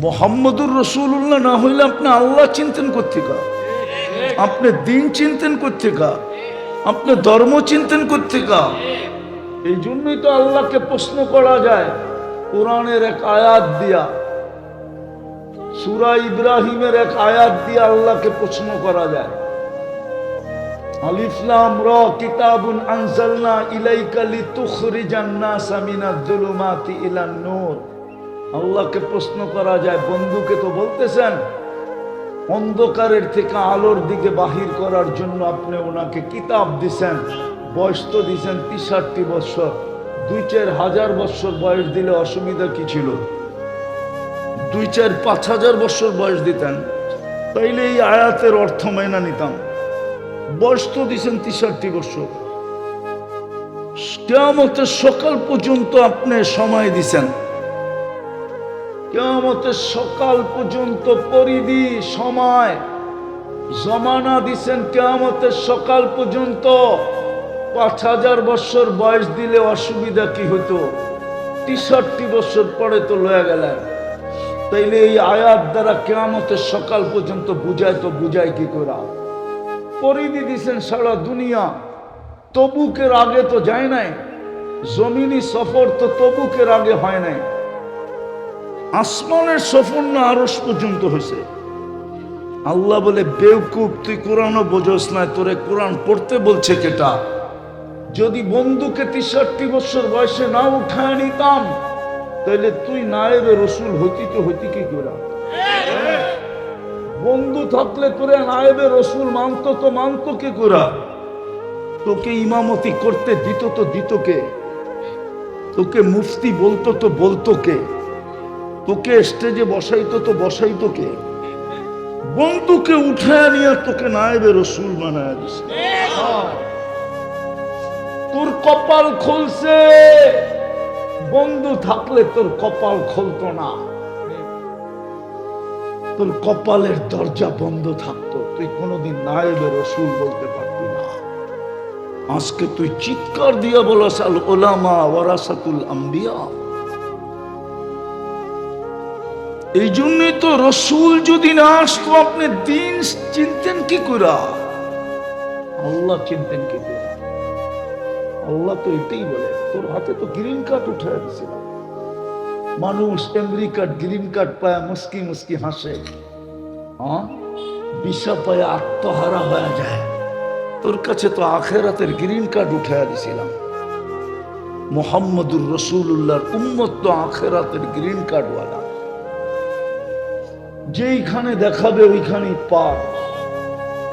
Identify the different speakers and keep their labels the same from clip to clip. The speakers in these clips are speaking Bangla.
Speaker 1: মুহাম্মদুর রাসূলুল্লাহ না হইলে আপনি আল্লাহ চিন্তেন কোত্থেকা, আপনি দিন চিন্তেন কোত্থেকা, আপনি ধর্ম চিন্তেন কোত্থেকা? এই জন্যই তো আল্লাহকে প্রশ্ন করা যায় কোরআনের এক আয়াত দিয়া, সূরা ইব্রাহিমের এক আয়াত দিয়ে আল্লাহকে প্রশ্ন করা যায়। আলিফ লাম রা কিতাবুন আনজালনা ইলাইকা লিতুখরিজান নাসা মিনাজ যুলুমাতি ইলান নূর। আল্লাহকে প্রশ্ন করা যায়, বন্ধুকে তো বলতেছেন অন্ধকারের থেকে আলোর দিকে বাহির করার জন্য আপনি ওনাকে কিতাব দিছেন, বয়স তো দিছেন 63 বছর, 2-4 হাজার বছর বয়স দিলে অসুবিধা কি ছিল? 2-4-5 হাজার বছর বয়স দিতেন, তাইলে এই আয়াতের অর্থ মেনে নিতাম। বয়স তো দিছেন 63 বছর, কিয়ামতের সকাল পর্যন্ত আপনি সময় দিছেন, কিয়ামতের সকাল পর্যন্ত পরিধি সময় জমানা দিছেন, কিয়ামতের সকাল পর্যন্ত 5000 বছর বয়স দিলে অসুবিধা কি হতো? 63 বছর পরে তো লয়ে গেলেন, তাইলে এই আয়াত দ্বারা কিয়ামতের সকাল পর্যন্ত বুঝায়, তো বুঝায় কি করে? পরিধি দিছেন সারা দুনিয়া, তবুকের আগে তো যায় নাই, জমিনি সফর তো তবুকের আগে হয় নাই, আসমানের সফর না আরশ পর্যন্ত হয়েছে। আল্লাহ বলে, বেওকুফ তুই কোরআনও বোঝস না, তোরে কোরআন পড়তে বলছে কেটা? যদি বন্ধুকে 63 বছর বয়সে না উঠায় নিতাম, তাহলে তুই নায়েবে রসুল হইতি, তো হইতি কি করে? বন্ধু থাকলে তোরে নায়েবে রসুল মানত, তো মানত কি করে? তোকে ইমামতি করতে দিত তো দিত কে? তোকে মুফতি বলতো তো বলতো কে? তোকে স্টেজে বসাইতো তো বসাইতো কে? বন্ধুকে উঠায় নিয়ে তোকে নায়েবে রসুল বানায় দিছে। তোর কপাল খুলছে, বন্ধু থাকলে তোর কপাল খুলতো না, তোর কপালের দরজা বন্ধ থাকতো, তুই কোনোদিন নায়েবে রসুল বলতে পারবি না। আজকে তুই চিৎকার দিয়া বলাস আল উলামা ওয়ারাসাতুল আম্বিয়া। এই জন্যই তো রসুল যদি না আসতো আপনি দিন চিনতেন কি করে, আল্লাহ চিনতেন কি করে? আল্লাহ তো এটাই বলে, তোর হাতে তো গ্রিন কার্ড উঠে দিয়েছিলাম। মানুষ আমেরিকার গ্রিন কার্ড পায় মুস্কি মুস্কি হাসে, বিষা পায় আত্মহারা হয়ে যায়। তোর কাছে তো আখেরাতের গ্রিন কার্ড উঠে দিয়েছিলাম। মুহাম্মদুর রাসূলুল্লাহর উম্মত তো আখেরাতের গ্রিন কার্ড ওয়ালা, যেইখানে দেখাবে ওইখানেই পার,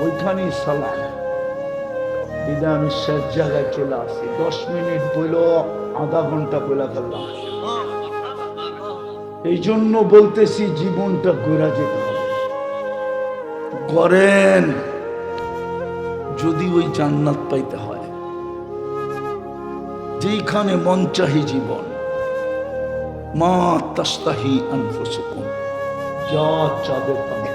Speaker 1: ওইখানেই সালাম। আমি শেষ জায়গায় চলে আসি, 10 মিনিট বইল, আধা ঘন্টা বইলা ফেললাম। এই জন্য বলতেছি জীবনটা ঘুরা যেতে হবে। করেন যদি ওই জান্নাত পাইতে হয়, যেইখানে মন চাহি জীবন, মা তাস্তাহি আনফুসুকুম, যা চাবে পাবে,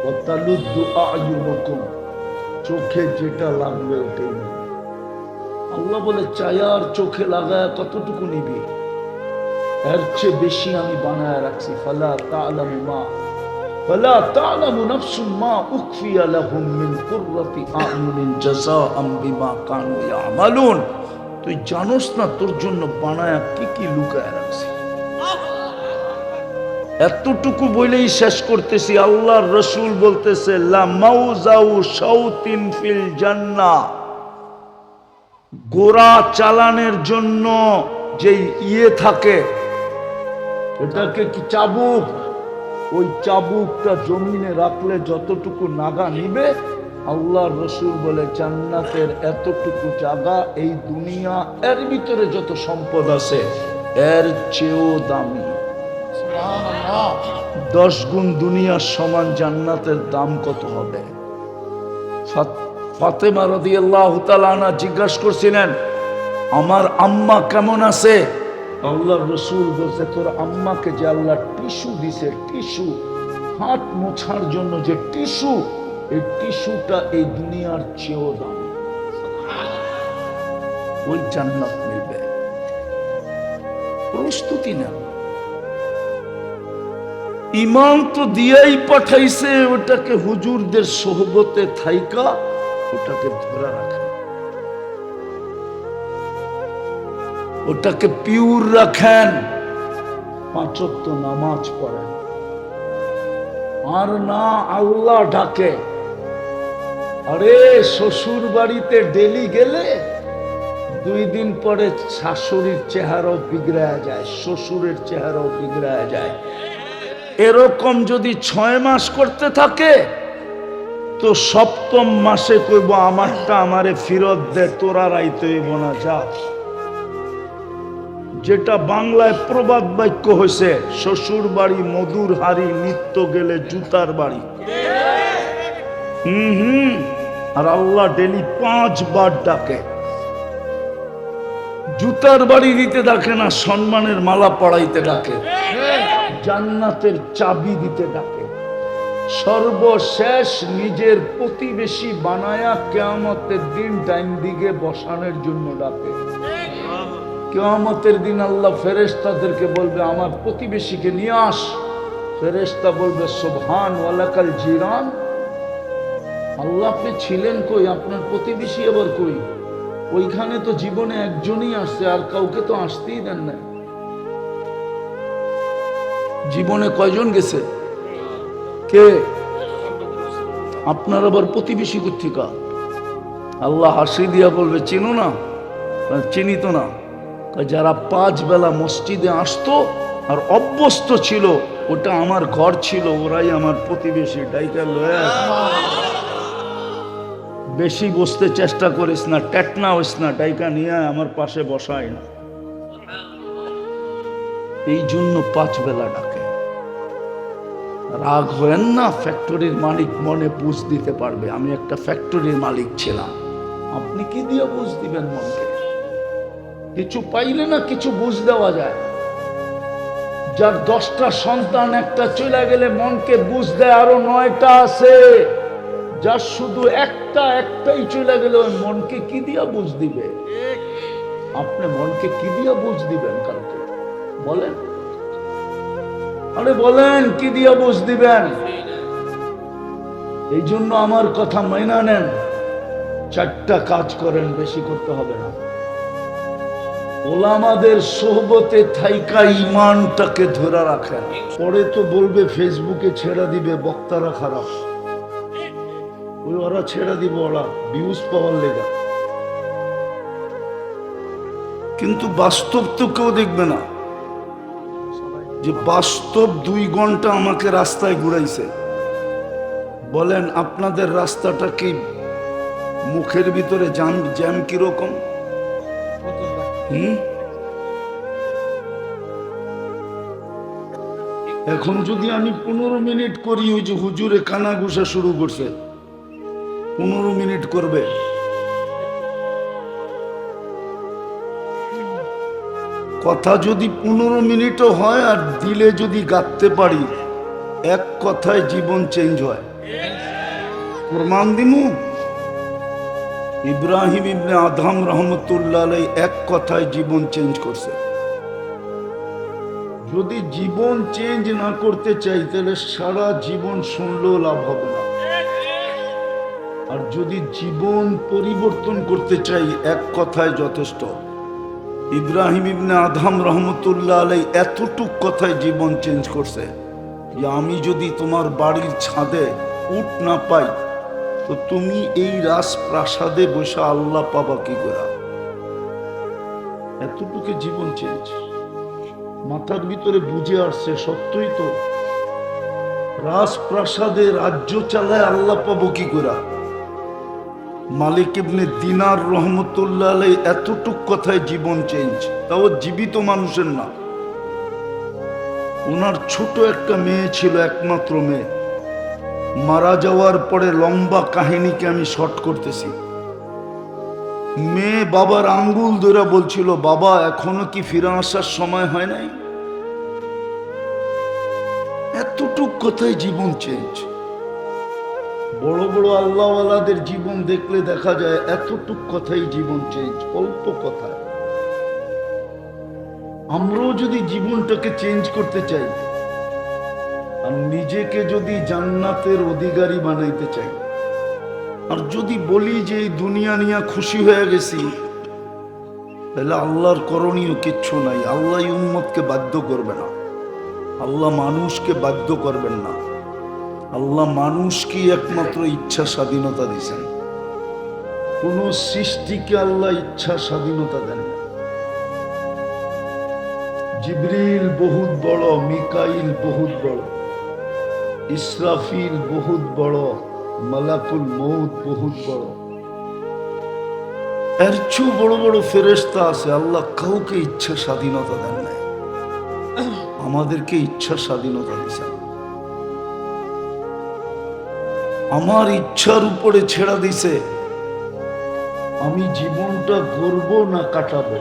Speaker 1: ওয়াতালুদ্দু আয়ুনুকুম, চোখে যেটা লাগবে ওটাই নিবি। আল্লাহ বলে, চায়ার চোখে লাগায় কতটুকু নিবি? এর চেয়ে বেশি আমি বানায় রাখছি। ফালা তা'লামু নাফসুম মা উখফিয়া লাহুম মিন কুররাতি আ'য়ুনিন জাযাআম বিমা কানু ইয়ামালুন। তুই জানোস না তোর জন্য বানায়া কি কি লুকায় রাখছি। এতটুকু বলেই শেষ করতেছি। আল্লাহর রসুল বলতেছে, লা মাউজাউ শাউতিন ফিল জান্নাহ, গোরা চালানের জন্য যে থাকে, এটাকে কি চাবুক, ওই চাবুকটা জমিনে রাখলে যতটুকু নাগা নিবে, আল্লাহর রসুল বলে জান্নাতের এতটুকু জায়গা, এই দুনিয়া এর ভিতরে যত সম্পদ আছে এর চেয়েও দামি। 10 গুণ দুনিয়ার সমান জান্নাতের দাম কত হবে? ফাতেমা রাদিয়াল্লাহু তাআলা আনহা জিজ্ঞাসা করছিলেন, আমার আম্মা কেমন আছে? আল্লাহর রাসূল বলছে, তোর আম্মাকে যে আল্লাহ টিস্যু দিছে, টিস্যু, হাত মোছার জন্য যে টিস্যু, এই টিস্যুটা এই দুনিয়ার চেয়েও দামি। ওই জান্নাত মিলবে, প্রস্তুতি নেন। ইমাম তো দিয়েই পাঠাইছে, ওটাকে হুজুরদের সোহবতে থাইকা ওটাকে ধরে রাখেন, ওটাকে পিওর রাখেন, 5 ওয়াক্ত নামাজ পড়েন। আর না আল্লাহ ডাকে। আরে শ্বশুর বাড়িতে ডেলি গেলে 2 দিন পরে শাশুড়ির চেহারাও বিগড়া যায়, শ্বশুরের চেহারাও বিগড়া যায়। এরকম যদি 6 মাস করতে থাকে তো 7ম মাসে কইব আমারটা আমারে ফিরত দে, তোরা রাইতে হইব না, যা। যেটা বাংলায় প্রবাদ বাক্য হয়েছে, শ্বশুর বাড়ি মধুর হাড়ি, নিত্য গেলে জুতার বাড়ি। আর আল্লাহ ডেলি 5 বার ডাকে। জুতার বাড়ি দিতে ডাকে না, সম্মানের মালা পড়াইতে ডাকে, জান্নাতের চাবি দিতে ডাকে, সর্বশেষ নিজের প্রতিবেশী বানায়া কিয়ামতের দিন ডাইন দিকে বসানোর জন্য ডাকে। কিয়ামতের দিন আল্লাহ ফেরেশতাদেরকে বলবে আমার প্রতিবেশীকে নিয়ে আস। ফেরেশতা বলবে সুবহান ওয়ালাকাল জিরান। আল্লাহ আপনি ছিলেন কই, আপনার প্রতিবেশী আবার কই? ওইখানে তো জীবনে একজনই আসছে, আর কাউকে তো আসতেই দেন না। জীবনে কয়জন গেছে? কে? আপনার আবার প্রতিবেশী কোথেকা? আল্লাহ হাসি দিয়া বলবে চিনো না? চিনি তো না। যারা 5 বেলা মসজিদে আসতো আর অভ্যস্ত ছিল, ওটা আমার ঘর ছিল, ওরাই আমার প্রতিবেশী। ডাইকা লয়া বেশি বসতে চেষ্টা করিস না, টেটনা হইস না, ডাইকা নিয়ে আমার পাশে বসাই না। এই জন্য 5 বেলা ডাকে। রাগ হয়েন না, ফ্যাক্টরির মালিক মনে বুঝ দিতে পারবে। আমি একটা ফ্যাক্টরির মালিক ছিলাম, আপনি কি দিয়ে বুঝ দিবেন মনকে? কিছু পাইলে না কিছু বুঝ দেওয়া যায়। যার 10টা সন্তান, একটা চলে গেলে মনকে বুঝ দেয় আরো 9টা আছে। যার শুধু একটাই চলে গেলে ওই মনকে কি দিয়া বুঝ দিবে? আপনি মনকে কি দিয়া বুঝ দিবেন কালকে বলেন? আরে বলেন কি দিয়া বুঝ দিবেন? এই জন্য আমার কথা মাইনা নেন, 4টা কাজ করেন, বেশি করতে হবে না। ওলামাদের সোহবতে থাইকা ইমানটাকে ধরে রাখেন। পরে তো বলবে ফেসবুকে ছেড়ে দিবে বক্তারা খারাপ, ওরা ছেড়ে দিব, ওরা ভিউজ পাওয়ার লেগা। কিন্তু বাস্তব তো কেউ দেখবে না যে বাস্তব 2 ঘন্টা আমাকে রাস্তায় ঘুরাইছে। বলেন আপনাদের রাস্তাটা কি মুখের ভিতরে জ্যাম কিরকম? এখন যদি আমি 15 মিনিট করি, ওই যে হুজুরে কানা ঘুষা শুরু করছে, 15 মিনিট করবে। কথা যদি 15 মিনিটও হয় আর দিলে যদি গাঁথতে পারি, এক কথায় জীবন চেঞ্জ হয়। প্রমাণ দিমু। ইব্রাহিম ইবনে আদম রহমতুল্লাহ আলাইহি এক কথায় জীবন চেঞ্জ করছে। যদি জীবন চেঞ্জ না করতে চাই তাহলে সারা জীবন শুনলেও লাভ হবে না। আর যদি জীবন পরিবর্তন করতে চাই, এক কথায় যথেষ্ট। ইব্রাহিম ইবনে আদম রহমতুল্লাহ আলাইহি এতটুক কথায় জীবন চেঞ্জ করছে যে আমি যদি তোমার বাড়ির ছাদে উট না পাই তো তুমি এই রাজপ্রাসাদে বসে আল্লাহ পাবা কি করে? এতটুকু জীবন চেঞ্জ মাথার ভিতরে বুঝে আসছে। সত্যই তো, রাজপ্রাসাদে রাজ্য চালায় আল্লাহ পাবো কি করে? মালিক ইবনে দিনার রহমতুল্লাহ আলাইহি এতটুক কথায় জীবন চেঞ্জ, তাও জীবিত মানুষের না। ওনার ছোট একটা মেয়ে ছিল, একমাত্র মেয়ে। মারা যাওয়ার পরে লম্বা কাহিনীকে আমি শর্ট করতেছি। মেয়ে বাবার আঙ্গুল ধরে বলছিল, বাবা এখনো কি ফিরে আসার সময় হয় নাই? এতটুক কথায় জীবন চেঞ্জ। বড় বড় আল্লাহওয়ালাদের জীবন দেখলে দেখা যায় এতটুক কথাই জীবন চেঞ্জ, অল্প কথায়। আমরাও যদি জীবনটাকে চেঞ্জ করতে চাই, আর নিজেকে যদি জান্নাতের অধিকারী বানাইতে চাই, আর যদি বলি যে এই দুনিয়া নিয়ে খুশি হয়ে গেছি, তাহলে আল্লাহর করণীয় কিচ্ছু নাই। আল্লাহ উম্মতকে বাধ্য করবে না, আল্লাহ মানুষকে বাধ্য করবেন না। আল্লাহ মানুষকে একমাত্র ইচ্ছা স্বাধীনতা দিয়েছেন, কোন সৃষ্টিকে আল্লাহ ইচ্ছা স্বাধীনতা দেন। জিবরিল বহুত বড়, মিকাইল বহুত বড়, ইসরাফিল বহুত বড়, মালাকুল মউত বহুত বড়, এর চেয়ে বড় বড় ফেরেশতা আছে। আল্লাহ কাউকে ইচ্ছা স্বাধীনতা দেন নাই, আমাদেরকে ইচ্ছা স্বাধীনতা দিয়েছেন। আমার ইচ্ছার উপরে ছেড়া দিছে আমি জীবনটা গড়বো না কাটাবো,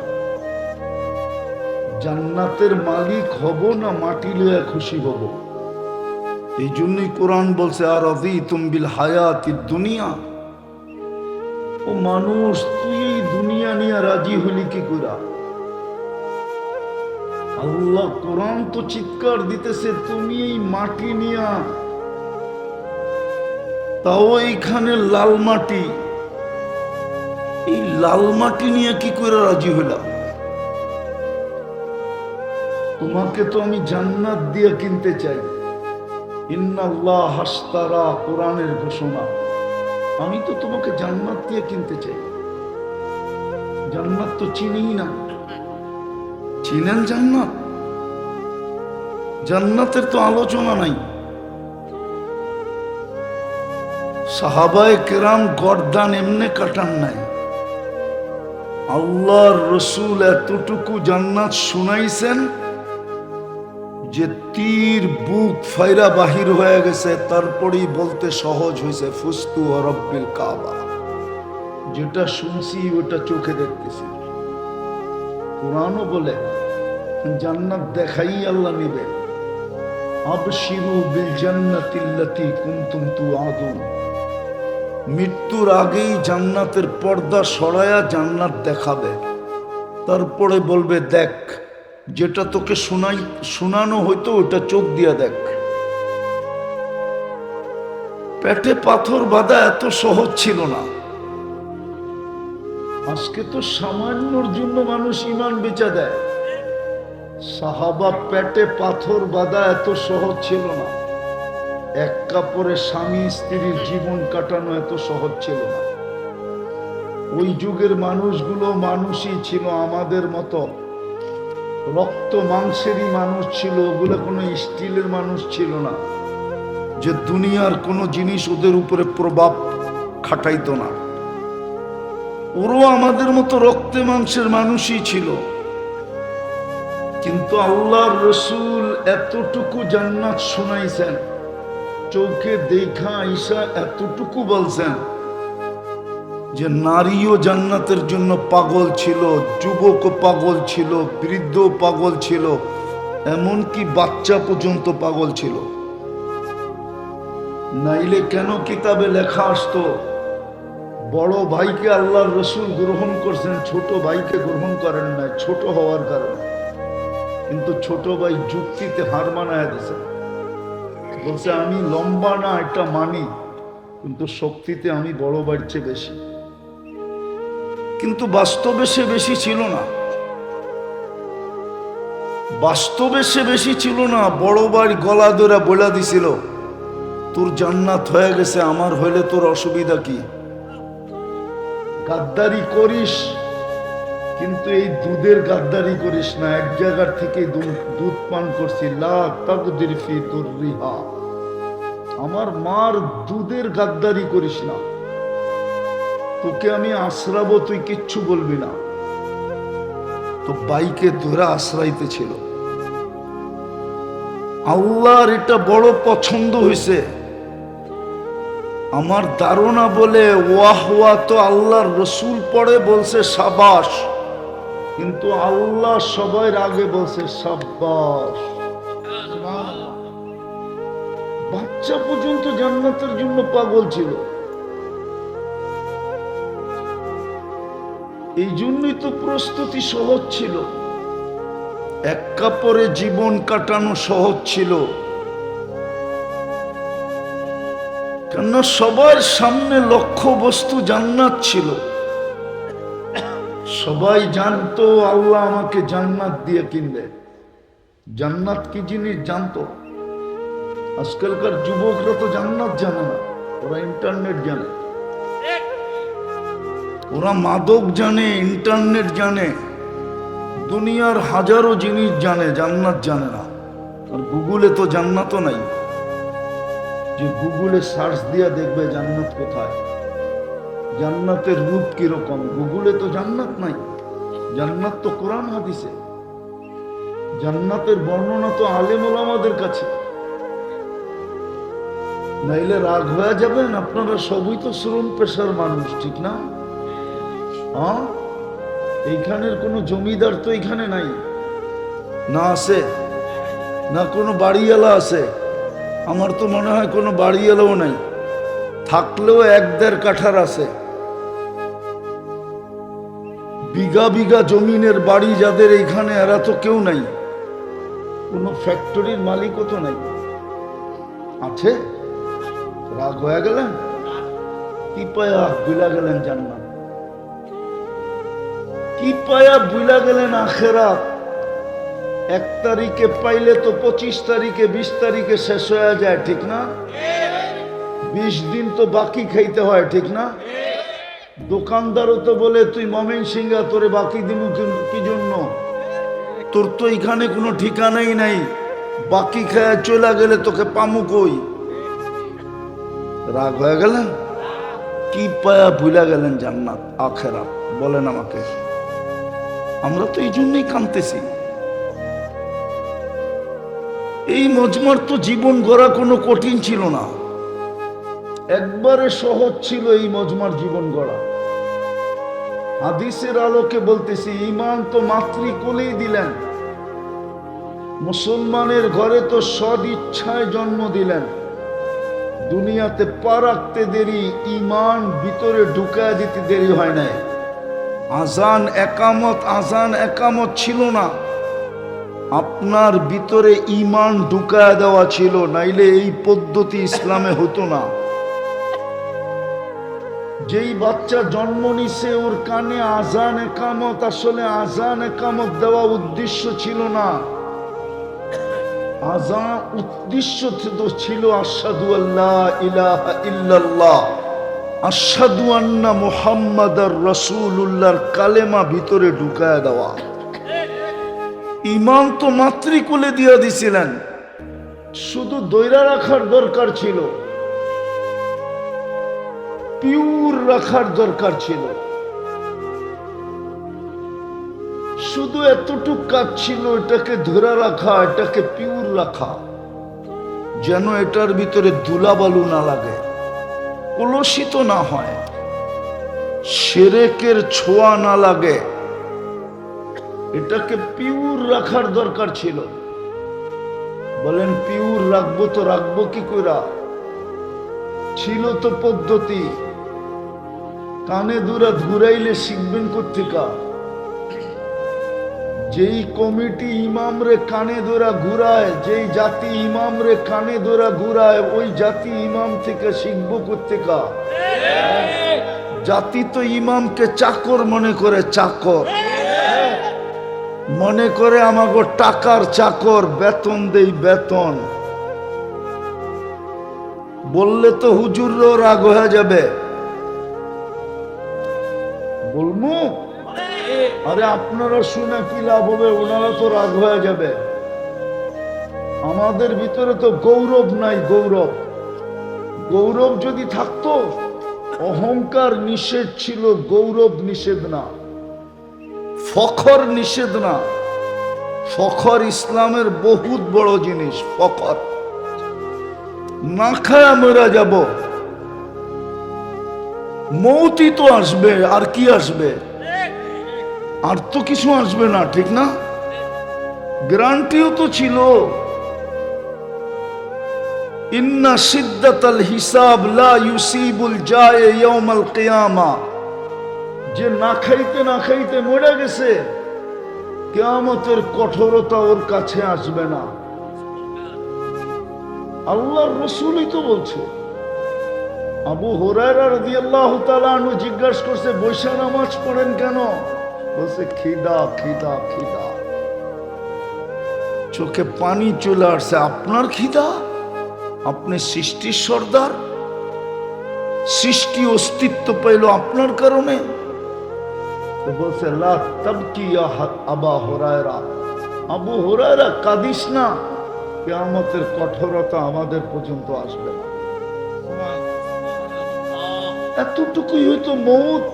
Speaker 1: জান্নাতের মালিক হব না মাটি লইয়া খুশি হব। এই জন্যই কোরআন বলছে, আর রাদিতুম বিল হায়াতিদ দুনিয়া। ও মানুষ, তুই এই দুনিয়া নিয়ে রাজি হলি কি কইরা? আল্লাহ কোরআন তো চিৎকার দিতেছে, তুমি এই মাটি নিয়া, তাও এইখানে লাল মাটি, এই লাল মাটি নিয়ে কি করে রাজি হইলাম? তোমাকে তো আমি জান্নাত দিয়ে কিনতে চাই। ইন্নাল্লাহ হাসতারা, কোরআনের ঘোষণা। আমি তো তোমাকে জান্নাত দিয়ে কিনতে চাই। জান্নাত তো চিনি না। চিনেন জান্নাত? জান্নাতের তো আলোচনা নাই। সাহাবায়ে কেরাম গর্দান এমনে কাটান নাই। আল্লাহর রসুল এতটুকু জান্নাত শুনাইছেন যে তীর বুক ফাইরা বাহির হয়ে গেছে, তারপরেই বলতে সহজ হয়েছে, ফুস্তু ওয়া রব্বিল কাবা। যেটা শুনছি ওটা চোখে দেখতেছি। কোরআনও বলে জান্নাত দেখাই আল্লাহ নিবে। আবশিরু বিল জান্নাতিল্লাতী কুনতুম তুআদুন। মৃত্যুর আগেই জান্নাতের পর্দা সরায়া জান্নাত দেখাবে, তারপরে বলবে দেখ, যেটা তোকে শোনানো হইতো ওটা চোখ দিয়া দেখ। পেটে পাথর বাঁধা এত সহজ ছিল না। আজকে তো সামান্যর জন্য মানুষ ঈমান বেচা দেয়। সাহাবা পেটে পাথর বাঁধা এত সহজ ছিল না। এক কাপড়ে স্বামী স্ত্রীর জীবন কাটানো এত সহজ ছিল না। ওই যুগের মানুষগুলো মানুষই ছিল, আমাদের মতো রক্ত মাংসেরই মানুষ ছিল। ওগুলো কোনো স্টিলের মানুষ ছিল না যে দুনিয়ার কোনো জিনিস ওদের উপরে প্রভাব খাটাইতো না। ওরও আমাদের মতো রক্তে মাংসের মানুষই ছিল। কিন্তু আল্লাহর রসুল এতটুকু জান্নাত শুনাইছেন, চোখে দেখা আইসা এতটুকু বলছেন যে নারীও জান্নাতের জন্য পাগল ছিল, যুবকও পাগল ছিল, বৃদ্ধ পাগল ছিল, এমনকি বাচ্চা পর্যন্ত পাগল ছিল। নাইলে কেন কিতাবে লেখা আসতো বড় ভাইকে আল্লাহর রসুল গ্রহণ করছেন, ছোট ভাইকে গ্রহণ করেন নাই ছোট হওয়ার কারণে। কিন্তু ছোট ভাই যুক্তিতে হার মানায় দিয়েছে, বলছে আমি লম্বা না এটা মানি, কিন্তু শক্তিতে আমি বড় ভাইয়ের চেয়ে বেশি। কিন্তু বাস্তবে সে বেশি ছিল না। বাস্তবে সে বেশি ছিল না। বড় ভাই গলা ধরে বলে দিছিল, তোর জান্নাত হয়ে গেছে, আমার হইলে তোর অসুবিধা কি? গাদ্দারি করিস, কিন্তু এই দুধের গাদ্দারি করিস না। এক জায়গার থেকে দুধ পান করছি, লা তাকদির ফি দুররিহা। আমার মার দুধের গাদ্দারি করিস না। তোকে আমি আশ্রাবো, তুই কিচ্ছু বলবি না। তো বাইকে ধরে আশ্রাইতে ছিল। আল্লাহর এটা বড় পছন্দ হয়েছে। আমার ধারণা বলে ওয়াহ ওয়া তো আল্লাহর রসুল পড়ে বলছে সাবাস, কিন্তু আল্লাহ সবার আগে বলছে সাব্বাস। বাচ্চা পর্যন্ত জান্নাতের জন্য পাগল ছিল। এই জন্যই তো প্রস্তুতি সহজ ছিল। এক কাপড়ে জীবন কাটানো সহজ ছিল। কেননা সবার সামনে লক্ষ্য বস্তু জান্নাত ছিল। সবাই জানতো আল্লাহ আমাকে জান্নাত দিয়ে কিনবে। জান্নাত কি জিনিস জানতো। আজকালকার যুবকরা তো জান্নাত জানে না, ওরা ইন্টারনেট জানে, ওরা মাদক জানে, ইন্টারনেট জানে, দুনিয়ার হাজারো জিনিস জানে, জান্নাত জানে না। আর গুগলে তো জান্নাতও নাই, যে গুগলে সার্চ দিয়া দেখবে জান্নাত কোথায়, জান্নাতের রূপ কিরকম। গুগলে তো জান্নাত নাই, জান্নাত তো কোরআন হাদিসে, জান্নাতের বর্ণনা তো আলেম ওলামাদের কাছে। নাইলে রাগ হয়ে যাবেন। আপনারা সবই তো শ্রম পেশার মানুষ, ঠিক না? হ্যাঁ, এইখানের কোনো জমিদার তো এখানে নাই, না আছে? না কোনো বাড়িওয়ালা আছে? আমার তো মনে হয় কোনো বাড়িওয়ালাও নাই, থাকলেও 1-1.5 কাঠার আছে। বিঘা বিঘা জমিনের বাড়ি যাদের এইখানে, এরা তো কেউ নাই। কোনো ফ্যাক্টরির মালিকও তো নাই। আছে? রাগ হয়ে গেলেন? কি পায়া বুলা গেলেন জান্নাত, কি পায়া বুলা গেলেন আখেরাত। 1 তারিখে পাইলে তো 25 তারিখে 20 তারিখে শেষ হয়ে যায়, ঠিক না? 20 দিন তো বাকি খাইতে হয়, ঠিক না? দোকানদারও তো বলে তুই ময়মনসিংহে, তোরে বাকি দিমু কি জন্য? তোর তো এখানে কোনো ঠিকানাই নাই, বাকি খায় চলে গেলে তোকে পামু কই? রাগ হয়ে গেলেন? কি পায়া ভুলা গেলেন জান্নাত আখেরাত, বলেন আমাকে। আমরা তো এই জন্যই কাঁদতেছি। এই মজমার তো জীবন গড়া কোনো কঠিন ছিল না, একবারে সহজ ছিল এই মজমার জীবন গড়া। হাদিসের আলোকে বলতেছি, ঈমান তো মাতৃকোলেই দিলেন, মুসলমানের ঘরে তো সদ ইচ্ছায় জন্ম দিলেন। দুনিয়াতে পা রাখতে দেরি, ঈমান ভিতরে ঢুকায় দিতে দেরি হয় নাই। আজান একামত ছিল না, আপনার ভিতরে ঈমান ঢুকায় দেওয়া ছিল, নাইলে এই পদ্ধতি ইসলামে হতো না। যেই বাচ্চা জন্ম নিছে ওর কানে আজান একামত, আসলে আজান একামত দেওয়া উদ্দেশ্য ছিল না। আজান উদ্দেশ্য ছিল আশহাদু আল্লা ইলাহা ইল্লাল্লাহ, আশহাদু আন্না মুহাম্মাদার রাসূলুল্লাহর কালেমা ভিতরে ঢুকায় দেওয়া। ঈমান তো মাতৃকুলে দিয়া দিছিলেন, শুধু দইরা রাখার দরকার ছিল, পিওর রাখার দরকার ছিল। শুধু এতটুক কাজ ছিল, এটাকে ধরে রাখা, এটাকে পিওর রাখা, যেন এটার ভিতরে ধুলাবালু না লাগে, কলুষিত না হয়, শিরকের ছোঁয়া না লাগে। এটাকে পিওর রাখার দরকার ছিল। বলেন পিওর রাখবো তো রাখবো কি কইরা? ছিল তো পদ্ধতি, কানে দুরা ঘুরাইলে শিখবেন কোত্থেকা? যেই কমিটি ইমামরে কানে ধরা ঘুরায়, যেই জাতি ইমামরে কানে ধরা ঘুরায়, ওই জাতি ইমাম থেকে শিখবো কোত্থেকা? জাতি তো ইমামকে চাকর মনে করে, চাকর মনে করে, আমাকে টাকার চাকর, বেতন দেই বেতন। বললে তো হুজুরও রাগ হয়ে যাবে, বলবো আরে আপনারা শুনে কি লাভ হবে, ওনারা তো রাগ হয়ে যাবে। আমাদের ভিতরে তো গৌরব নাই, গৌরব। গৌরব যদি থাকতো, অহংকার নিষেধ ছিল, গৌরব নিষেধ না, ফখর নিষেধ না। ফখর ইসলামের বহুত বড় জিনিস। ফখর না খায় মরা যাব, মৌতি তো আসবে, আর কি আসবে? আর তো কিছু আসবে না, ঠিক না? গ্যারান্টিও তো ছিল, ইন্না শিদ্দাতাল হিসাব লা ইউসিবুল জায়ে ইয়াউমাল কিয়ামা। যে না খাইতে মরে গেছে, কিয়ামতের কঠোরতা ওর কাছে আসবে না। আল্লাহর রাসূলই তো বলছে, আবু হুরায়রা রাদিয়াল্লাহু তাআলা আনহু জিজ্ঞাসা করছে, বৈশা নামাজ পড়েন কেন? বলছে, খিদা খিদা খিদা। চোখে পানি চলে আসছে। আপনার খিদা? আপনি সৃষ্টির সর্দার, সৃষ্টি অস্তিত্ব পাইল আপনার কারণে। তো বলছে, লা তাবকি ইয়া আবা হুরায়রা, আবু হুরায়রা কাঁদিস না, কিয়ামতের কঠোরতা আমাদের পর্যন্ত আসবে না। এতটুকুই হইতো মৌত,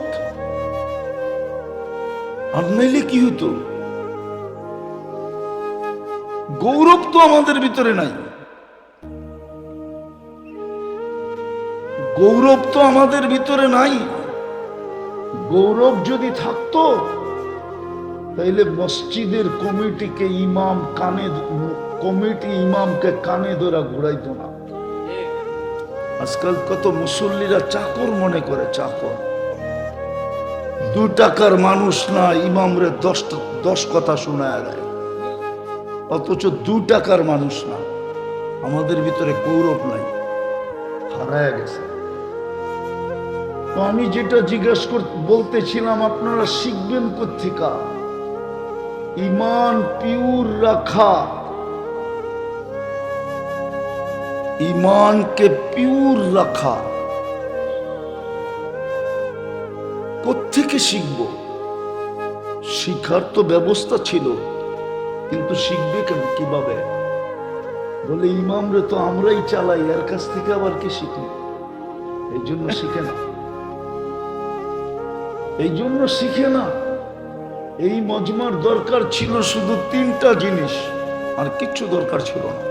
Speaker 1: আর নাইলে কি হইতো? গৌরব তো আমাদের ভিতরে নাই, গৌরব তো আমাদের ভিতরে নাই। গৌরব যদি থাকতো তাইলে মসজিদের কমিটিকে ইমাম কমিটি ইমামকে কানে ধরা ঘুরাইতো না। আজকাল কত মুসল্লিরা চাকর মনে করে, চাকর। 2 টাকার মানুষ না, ইমামরে 10 কথা শোনায় দেয়, অথচ 2 টাকার মানুষ না। আমাদের ভিতরে গৌরব নাই, হারায় গেছে। তো আমি যেটা জিজ্ঞাসা বলতেছিলাম, আপনারা শিখবেন কোত্থেকা? ইমান পিওর রাখা, ইমানকে পিওর রাখা কোত্থেকে শিখব? শিখার তো ব্যবস্থা ছিল, কিন্তু শিখবে কেন, কিভাবে? বলে, ইমামরে তো আমরাই চালাই, এর কাছ থেকে আবার কি শিখি? এই জন্য শিখে না, এই জন্য শিখে না। এই মজমার দরকার ছিল শুধু 3টা জিনিস, আর কিচ্ছু দরকার ছিল না।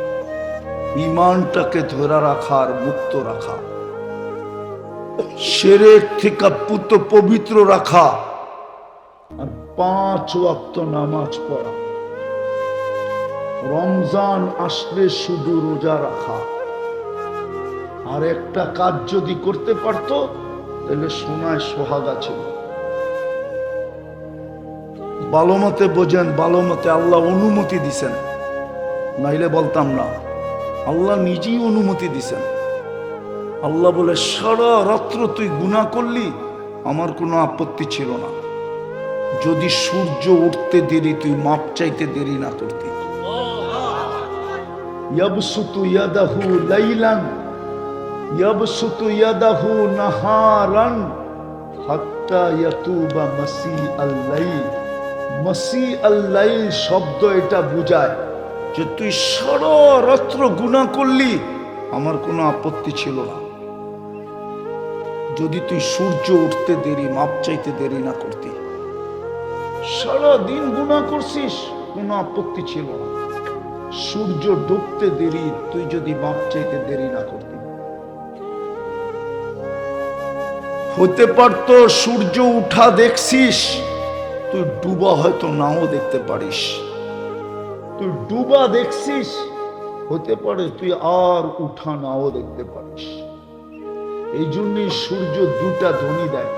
Speaker 1: ইমানটাকে ধরে রাখা আর মুক্ত রাখা, শিরক থেকে পবিত্র রাখা, আর 5 ওয়াক্ত নামাজ পড়া। রমজান আসলে শুধু রোজা রাখা। আর একটা কাজ যদি করতে পারতো তাহলে সোনায় সোহাগা ছিল। ভালো মতে বোঝেন, ভালো মতে আল্লাহ অনুমতি দিছেন, নাইলে বলতাম না। আল্লাহ নিজেই অনুমতি দিছেন। আল্লাহ বলে, সারা রাত্র তুই গুনাহ করলি, আমার কোনো আপত্তি ছিল না, যদি সূর্য উঠতে দেরি তুই মাপ চাইতে দেরি না করতি। ইয়াবসুতু ইয়াদাহু লাইলান ইয়াবসুতু ইয়াদাহু নাহারান হাত্তা ইয়াতুবা মাসি আল-লাইল। মাসি আল-লাইল শব্দ এটা বুঝায় যে তুই সারা রাত্র গুনাহ করলি, আমার কোনো আপত্তি ছিল না, যদি তুই সূর্য উঠতে দেরি মাপ চাইতে দেরি না করতি। সারা দিন গুনাহ করছিস, কোনো আপত্তি ছিল না, সূর্য ডুবতে দেরি তুই যদি মাপ চাইতে দেরি না করতি। হতে পারতো সূর্য উঠা দেখছিস, তুই ডুবা হয়তো নাও দেখতে পারিস। তুই ডুবা দেখছিস, হতে পারে তুই আর উঠা নাও দেখতে পারিস। এই জন্যই সূর্য 2টা ধ্বনি দেয়।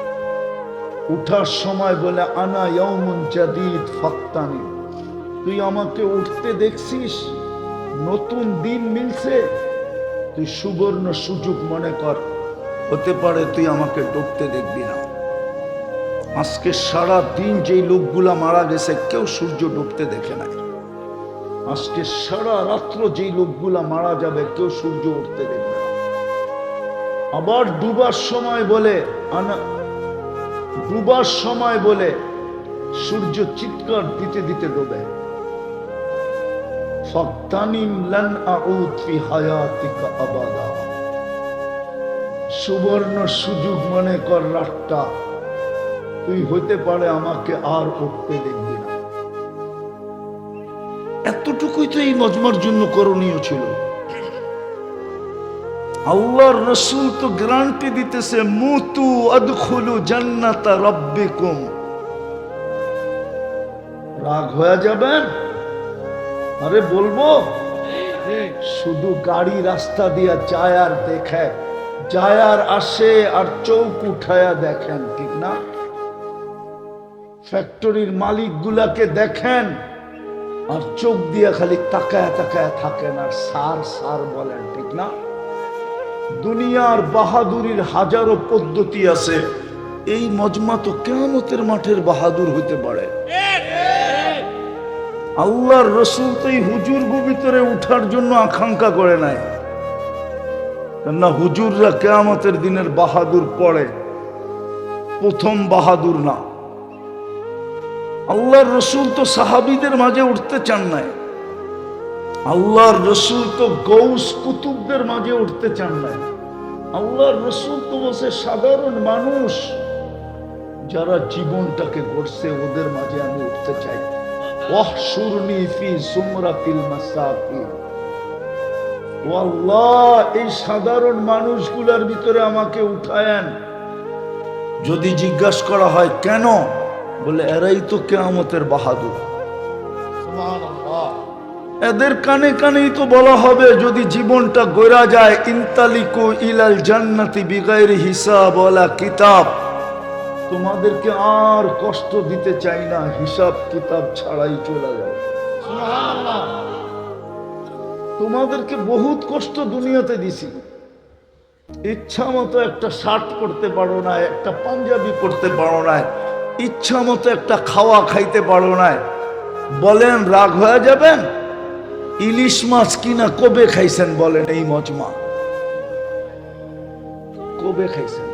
Speaker 1: উঠার সময় বলে, আনা ইয়াউমুন জাদীদ ফাক্তানি, তুই আমাকে উঠতে দেখছিস, নতুন দিন মিলছে, তুই সুবর্ণ সুযোগ মনে কর। হতে পারে তুই আমাকে ডুবতে দেখবি না। আজকে সারা দিন যেই লোকগুলা মারা গেছে, কেউ সূর্য ডুবতে দেখে নাই। আজকে সারা রাত্র যেই লোকগুলা মারা যাবে, কেউ সূর্য উঠতে দেখবে না। আবার ডুবার সময় বলে সূর্য চিৎকার দিতে দিতে ডুবে। ফাক্তানিম লান আউদ ফি হায়াতিকা আবাদা, সুবর্ণ সুযোগ মনে কর রাতটা, তুই হতে পারে আমাকে আর উঠতে দেখবি না। এতটুকুই তো এই মজমার জন্য করণীয় ছিল। আল্লাহর রাসূল তো গ্যারান্টি দিতেছে, মুতু আদখুলু জান্নাতা রাব্বিকুম। রাগ হয়ে যাবেন? আরে বলবো, শুধু গাড়ি রাস্তা দিয়া যায় আর দেখে, যায় আর আসে, আর চোখ উঠায়া দেখেন, ঠিক না? ফ্যাক্টরির মালিক গুলাকে দেখেন, আর চোখ দিয়ে খালি তাকায় তাকায় থাকেন, আর সার সার বলেন, ঠিক না? দুনিয়ার বাহাদুরির হাজারো পদ্ধতি আছে, এই মজমা তো কিয়ামতের মাঠের বাহাদুর হইতে পারে। আল্লাহর রসুল তো এই হুজুর ভিতরে উঠার জন্য আকাঙ্ক্ষা করে নাই, কেননা হুজুররা কিয়ামতের দিনের বাহাদুর পড়ে, প্রথম বাহাদুর না। আল্লাহর রসুল তো সাহাবীদের মাঝে উঠতে চান নাই, আল্লাহর রসুল তো গৌস কুতুবদের মাঝে উঠতে চান নাই। আল্লাহর রসুল তো বসে সাধারণ মানুষ যারা জীবনটাকে গড়ছে ওদের মাঝে আমি উঠতে চাই। ওয়াহশুরনি ফি সুমরাতিল মাসাকিন, ও আল্লাহ এই সাধারণ মানুষগুলোর ভিতরে আমাকে উঠায়েন। যদি জিজ্ঞাসা করা হয় কেন, বলে এরাই তো কিয়ামতের বাহাদুর। এদের কানে কানেই তো বলা হবে যদি জীবনটা গড়া যায়, ইনতালিকু ইলাল জান্নাতি বিগাইরি হিসাব ওয়ালা কিতাব, তোমাদেরকে আর কষ্ট দিতে চাই না, হিসাব কিতাব ছাড়াই চলে যাও। তোমাদেরকে বহুত কষ্ট দুনিয়াতে দিছি, ইচ্ছা মতো একটা শার্ট পরতে পারো না, একটা পাঞ্জাবি পরতে পারো না, ইচ্ছা মতো একটা খাওয়া খাইতে পারো না। বলেন রাগ হয়ে যাবেন? ইলিশ মাছ কিনা কবে খাইছেন বলেন? এই মজমা কবে খাইছেন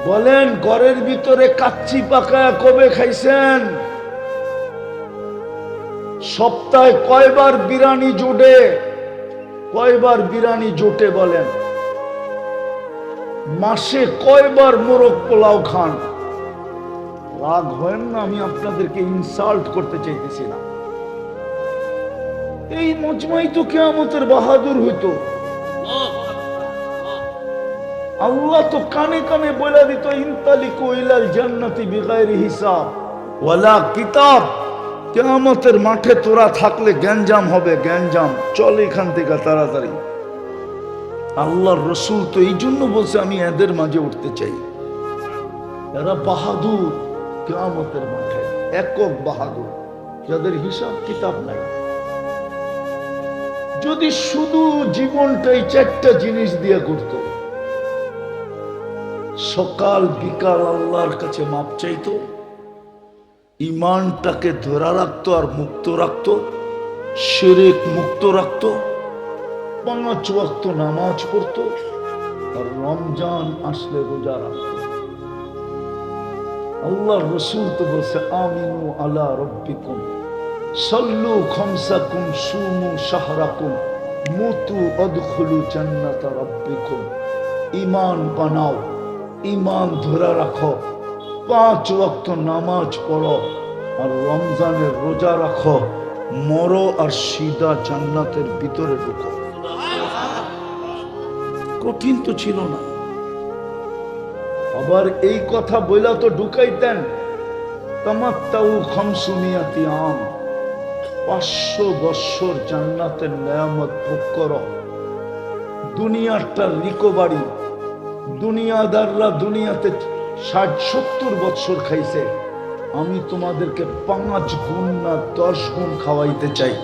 Speaker 1: বলেন? ঘরের ভিতরে কাচ্চি পাকায়া কবে খাইছেন? সপ্তাহে কয়বার বিরিয়ানি জোটে? কয়বার বিরিয়ানি জোটে বলেন? মাসে কয়বার মোরগ পোলাও খান? রাগ হয় না, আমি আপনাদেরকে ইনসাল্ট করতে চাইতেছি না। এই মজমাই তো কিয়ামতের বাহাদুর হইতো। আল্লাহ তো কানে কানে বলে দিত ইনতালিকু ইলাল জান্নাতি বিগাইরি হিসাব ওয়ালা কিতাব। কিয়ামতের মাঠে তোরা থাকলে গ্যাঞ্জাম হবে, গ্যাঞ্জাম, চল এখান থেকে তাড়াতাড়ি। আল্লাহর রসুল তো এই জন্য বলছে আমি এদের মাঝে উঠতে চাই। এরা বাহাদুর কিয়ামতের মাঠে, একক বাহাদুর, যাদের হিসাব কিতাব নাই। যদি শুধু জীবনটাই চারটা জিনিস দিয়ে করত, সকাল বিকাল আল্লাহর কাছে মাপ চাইতো, ইমানটাকে ধরা রাখতো আর মুক্ত রাখতো, শিরক মুক্ত রাখতো, 5 ওয়াক্ত নামাজ পড়তো, আর রমজান আসলে রোজা রাখতো। আল্লাহর রাসূল তো বলছে আমিনু আলা রাব্বিকুম সাল্লু খামসাকুম সুমু শাহরাকুম মুতু আদখুলু জান্নাতা রাব্বিকুম। ঈমান বানাও, ঈমান ধরে রাখো, 5 ওয়াক্ত নামাজ পড়ো আর রমজানের রোজা রাখো, মরো আর সিধা জান্নাতের ভিতরে ঢুকো। কঠিন তো ছিল না। আবার এই কথা বইলা তো ঢুকাইতেন তামাত্তাউ খামসুমিয়াতি আম, 500 বৎসর জান্নাতের নেয়ামত ভোগ করো। দুনিয়াটা রিকভারি, দুনিয়াদাররা দুনিয়াতে 60-70 বৎসর খাইছে, আমি তোমাদেরকে 5 গুণ না 10 গুণ খাওয়াইতে চাই।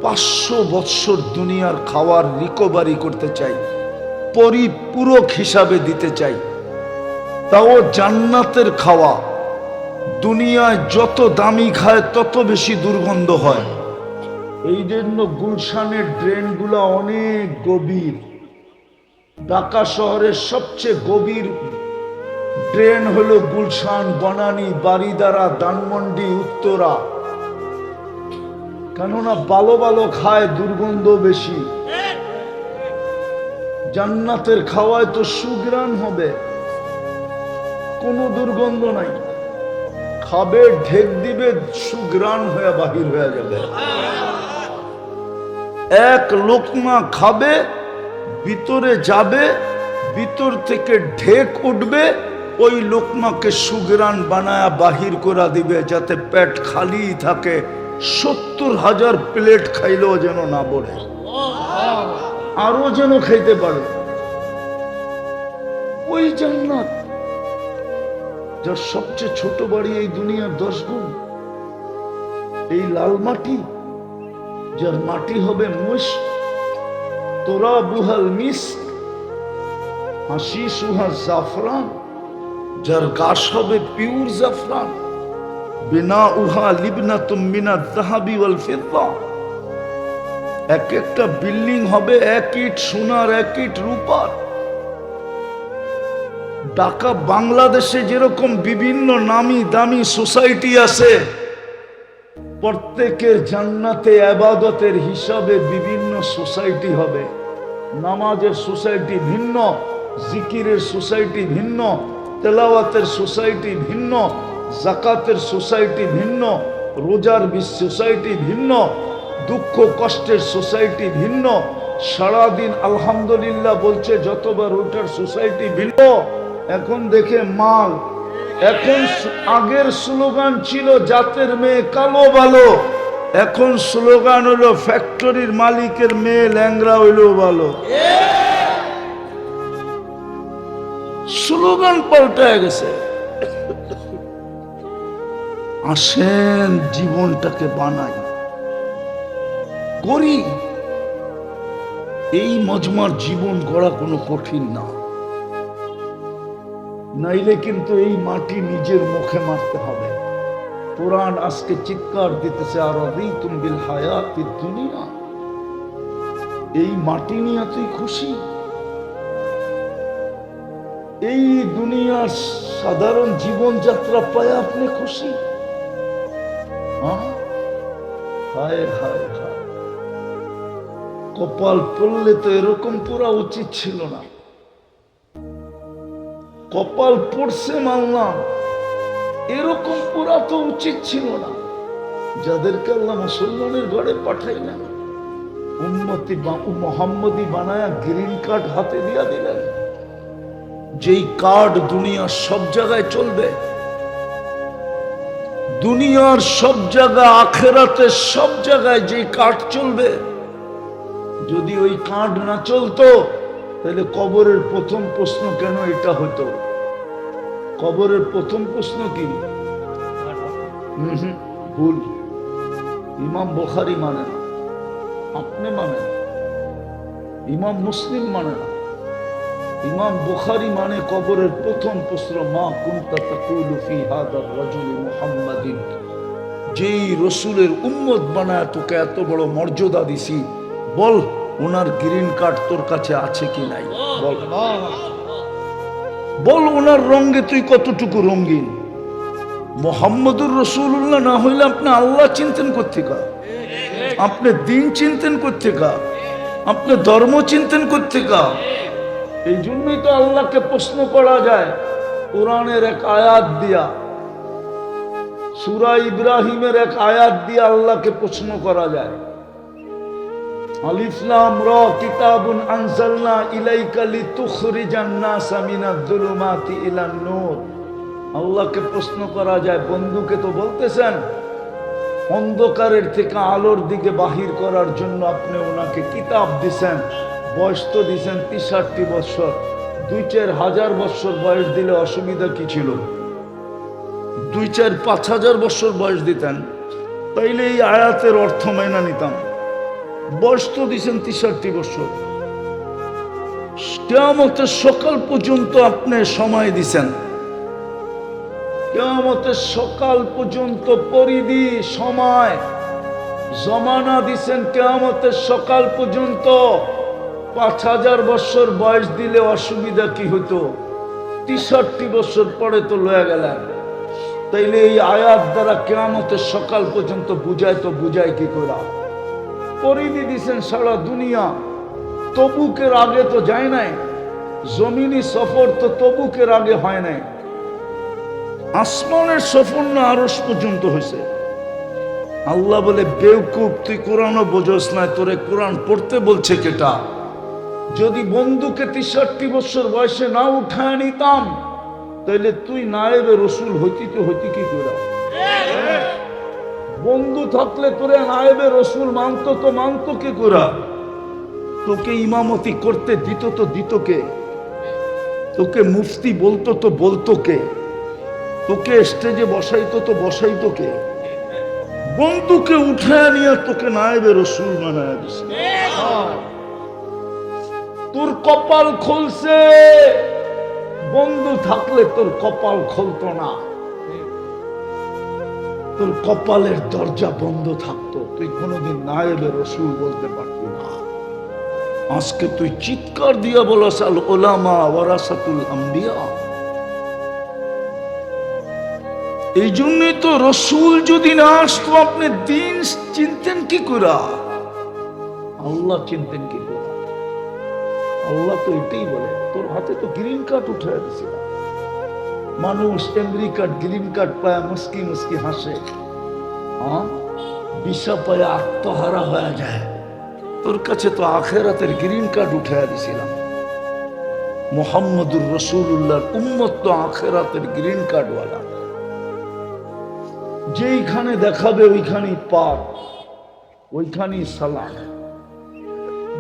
Speaker 1: 500 বৎসর দুনিয়ার খাওয়ার রিকভারি করতে চাই, পরিপূরক হিসাবে দিতে চাই। তাও জান্নাতের খাওয়া। দুনিয়ায় যত দামি খায় তত বেশি দুর্গন্ধ হয়। এই জন্য গুলশানের ড্রেনগুলো অনেক গভীর। ঢাকা শহরের সবচেয়ে গভীর ড্রেন হলো গুলশান, বনানী, বারিধারা, ধানমন্ডি, উত্তরা। কেননা ভালো ভালো খায়, দুর্গন্ধ বেশি। জান্নাতের খাওয়ায় তো সুঘ্রাণ হবে, কোনো দুর্গন্ধ নাই। খাবে, ঢেক দিবে, সুঘ্রাণ হয়ে বাহির হয়ে যাবে। এক লোকমা খাবে, ভিতরে যাবে, ভিতর থেকে ঢেক উঠবে, ওই লোকমাকে সুঘ্রাণ বানায়া বাহির করে দিবে, যাতে পেট খালি থাকে। 70,000 প্লেট খাইলেও যেন না বলে, আরো যেন খাইতে পারে। ওই জান্নাত যার সবচেয়ে ছোট বাড়ি এই দুনিয়ার 10 গুণ, এই লাল মাটি, যার মাটি হবে মোষ, তোরাবুহাল মিস্ক, হাসিসুহা জাফরান, যার গাছ হবে পিওর জাফরান, বিনা উহা লিবনাতুম মিনাত যাহাবি ওয়াল ফিদ্দা, এক একটা বিল্ডিং হবে এক ইট সোনার এক ইট রূপার। ঢাকা বাংলাদেশে যেরকম বিভিন্ন নামি দামি সোসাইটি আছে, প্রত্যেকের জান্নাতে ইবাদতের হিসাবে বিভিন্ন সোসাইটি হবে। নামাজের সোসাইটি ভিন্ন, জিকিরের সোসাইটি ভিন্ন, তেলাওয়াতের সোসাইটি ভিন্ন, যাকাতের সোসাইটি ভিন্ন, রোজার সোসাইটি ভিন্ন, দুঃখ কষ্টের সোসাইটি ভিন্ন, সারাদিন আলহামদুলিল্লাহ বলছে যতবার ওটার সোসাইটি ভিন্ন। এখন দেখে মাল, এখন আগের স্লোগান ছিল জাতের মেয়ে কালো ভালো, এখন স্লোগান হলো ফ্যাক্টরির মালিকের মেয়ে ল্যাংরা হইলেও ভালো। স্লোগান পাল্টায় গেছে। আসেন জীবনটাকে বানাই, করি। এই মজমার জীবন গড়া কোনো কঠিন না, নাইলে কিন্তু এই মাটি নিজের মুখে মারতে হবে। কোরআন আজকে চিৎকার দিতেছে, আর রাদিতুম বিল হায়াতিদ দুনিয়া, এই মাটি নিয়ে তুই খুশি? এই দুনিয়ার সাধারণ জীবনযাত্রা পায় আপনি খুশি? হায় হায় হায়, কপাল পড়লে তো এরকম পুরা উচিত ছিল না। কপাল পড়ছে মানলাম, এরকম পুরা তো উচিত ছিল না। যাদেরকে আল্লাহ মুসলমানের ঘরে পাঠাই না, উম্মতি মোহাম্মদী বানায়া গ্রিন কার্ড হাতে দিয়া দিলেন, যেই কার্ড দুনিয়ার সব জায়গায় চলবে, দুনিয়ার সব জায়গায়, আখেরাতের সব জায়গায় যেই কার্ড চলবে। যদি ওই কার্ড না চলতো তাহলে কবরের প্রথম প্রশ্ন কেন এটা হতো? কবরের প্রথম প্রশ্ন কি? ভুল। ইমাম বুখারী মানে না, আপনি মানেন। ইমাম মুসলিম মানে না, ইমাম বুখারী মানে কবরের প্রথম প্রশ্ন, মা কুনতা তাকুলু ফি হাদার রাজুল মুহাম্মাদিন, যেই রসুলের উম্মত বানায় তোকে এত বড় মর্যাদা দিছি, বল ওনার গ্রিন কার্ড তোর কাছে আছে কি নাই? বল, বল ওনার রঙে তুই কতটুকু রঙিন? মুহাম্মদুর রাসূলুল্লাহ না হইলে আপনি আল্লাহ চিন্তেন কোত্থেকা? আপনি দিন চিন্তেন কোত্থেকা? আপনি ধর্ম চিন্তেন কোত্থেকা? এই জন্যই তো আল্লাহকে প্রশ্ন করা যায় কোরআনের এক আয়াত দিয়া, সূরা ইব্রাহিমের এক আয়াত দিয়া আল্লাহকে প্রশ্ন করা যায়। আলিফ লাম রা কিতাবুন আনজালনা ইলাইকা লিতুখরিজান নাসা মিনাজ যুলুমাতি ইলান নূর। আল্লাহকে প্রশ্ন করা যায়, বন্ধুকে তো বলতেছেন অন্ধকারের থেকে আলোর দিকে বাহির করার জন্য আপনি ওনাকে কিতাব দিছেন, বয়স তো দিছেন ৬৩ বছর, ২-৪ হাজার বছর বয়স দিলে অসুবিধা কি ছিল? ২-৪-৫ হাজার বছর বয়স দিতেন, তাইলে এই আয়াতের অর্থ মাইনা নিতাম। বয়স তো দিছেন ৬৩ বছর, কিয়ামতের সকাল পর্যন্ত আপনি সময় দিছেন, কিয়ামতের সকাল পর্যন্ত পরিধি সময় জমানা দিছেন, কিয়ামতের সকাল পর্যন্ত ৫,০০০ বছর বয়স দিলে অসুবিধা কি হতো? ৬৩ বছর পরে তো লয়ে গেলেন, তাইলে এই আয়াত দ্বারা কিয়ামতের সকাল পর্যন্ত বুঝায়, তো বুঝায় কি করে? পরিধি দিছেন সারা দুনিয়া। তবুকের আগে তো যায় নাই, জমিনি সফর তো তবুকের আগে হয় নাই, আসমানের সফর না আরশ পর্যন্ত হয়েছে। আল্লাহ বলে, বেওকুফ, তুই কোরআনও বোঝস না, তোরে কোরআন পড়তে বলছে কেটা? যদি বন্ধুকে ৬৩ বছর বয়সে না উঠায় নিতাম তাহলে তুই নায়েবে রসুল হইতি, তো হইতি কি করে? বন্ধু থাকলে তোরে নায়েবে রসুল মানতো, তো মানতো কে করে? তোকে ইমামতি করতে দিত তো দিত কে? তোকে মুফতি বলতো তো বলতো কে? তোকে স্টেজে বসাইতো তো বসাইতো কে? বন্ধুকে উঠায় নিয়ে তোকে নায়েবে রসুল বানায় দিছে। তোর কপাল খুলছে, বন্ধু থাকলে তোর কপাল খুলতো না, তোর কপালের দরজা বন্ধ থাকতো, তুই কোনোদিন নায়েবে রসুল বলতে পারতি না। আজকে তুই চিৎকার দিয়া বলস আল উলামা ওয়ারাসাতুল আম্বিয়া। এই জন্যই তো রসুল যদি না আসতো আপনি দিন চিনতেন কি করে, আল্লাহ চিনতেন কি করে? আল্লাহ তো এটাই বলে, তোর হাতে তো গ্রিন কার্ড উঠে দিয়েছিল। মানুষ আমেরিকার গ্রিন কার্ড পায় মুস্কি মুস্কি হাসে, বিষা পায় আত্মহারা হয়ে যায়। তোর কাছে তো আখেরাতের গ্রিন কার্ড উঠে দিয়েছিলাম। মুহাম্মদুর রাসূলুল্লাহর উম্মত তো আখেরাতের গ্রিন কার্ড ওয়ালা। যেইখানে দেখাবে ওইখানেই পার, ওইখানেই সালাম।